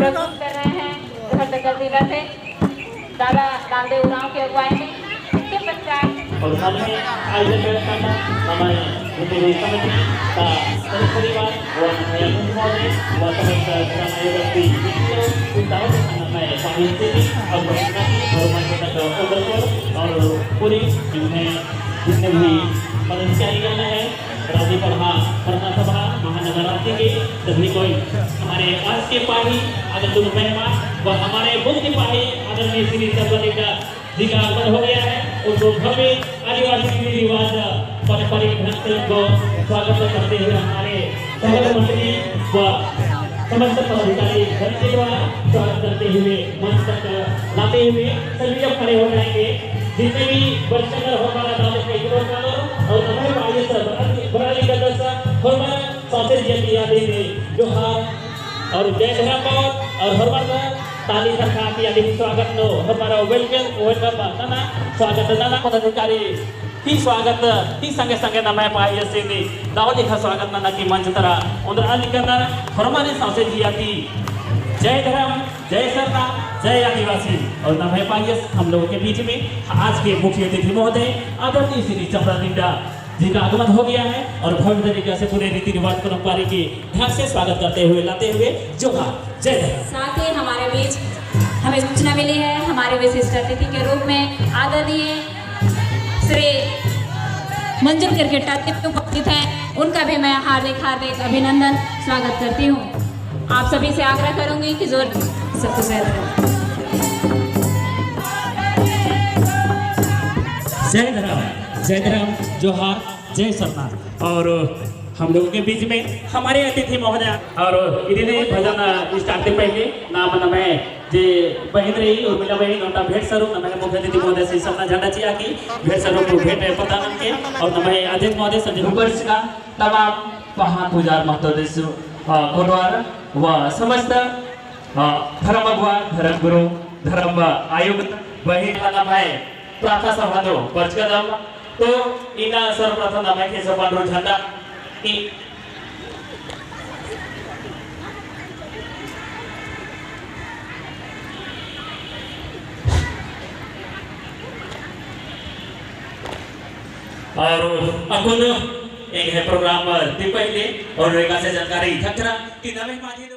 प्रस्तुत कर रहे हैं घटकर जिला से दादा रामदेव गांव के अगुवाई में। इसके पश्चात और हमने आयोजन व्यवस्था का हमारे जितने समिति का परिवार और हमारे मुख्यमंत्री व समस्त समायोजक दावत हमारे पानी से और और पूरी जितने भी पदाधिकारीगण है राज्य सभा पटना सभा महानगर राज्य के सभी कोई हमारे आज के पाही आदरणीय मेहमान व हमारे मुख्य पाही आदरणीय श्री सर्वलिंगा जी का आगमन हो गया है। उनको भव्य आदिवासी रीति रिवाज पारंपरिक ढंग से उनको स्वागत करते हुए हमारे सभा मंत्री व समस्त पदाधिकारी घर के द्वारा स्वागत करते हुए मंच तक लाते हुए सभी जब खड़े हो जाएंगे। जितने भी वर्षकर हमारा दावत के विरोध और हमारे भाई सब बराली का दस्ता हमारा साथी जी याद है जो हार और जय धर्म और हमारा ताली सरकार की आदि स्वागत नो हमारा वेलकम ना स्वागत दादा पदाधिकारी की स्वागत की संगे संगे ना मैं पाई से नी दावत का स्वागत ना की मंच तरह उधर अलिकंदर हमारे सासे जी आती जय धर्म जय सरकार जय आदिवासी और ना मैं पाई हम लोगों के बीच में आज के मुख्य अतिथि महोदय आदरणीय श्री चपरालिंगा जी का आगमन हो गया है और भव्य तरीके से पूरे रीति रिवाज परंपरा के ढंग से स्वागत करते हुए लाते हुए जोहार जय धर्म। साथ ही हमारे बीच हमें सूचना मिली है हमारे विशिष्ट अतिथि के रूप में आदरणीय श्री मंजुल क्रिकेटर उपस्थित हैं। उनका भी मैं हार्दिक हार्दिक अभिनंदन स्वागत करती हूँ। आप सभी से आग्रह करूंगी कि जोर सबको जय धर्म जोहार जय सरनाथ। और हम लोगों के बीच में हमारे अतिथि महोदय और इन्हें भजन स्टार्ट पहले नाम नमे जे बहन रही और मिला बहन उनका भेंट स्वरूप नमे मुख्य अतिथि महोदय श्री सपना झंडा चिया की भेंट स्वरूप भेंट प्रदान के और नमे अध्यक्ष महोदय संजय वर्ष का तमाम पहा पूजार महत्व कोटवार व समस्त धर्म अगुआ धर्म गुरु धर्म आयुक्त बहन का नाम है प्रार्थना सभा दो बचकदम तो इना सर्वप्रथम नाम है सपन झंडा की और अकुल एक है प्रोग्राम दीपक और रेखा से जानकारी घटरा की नवे माझी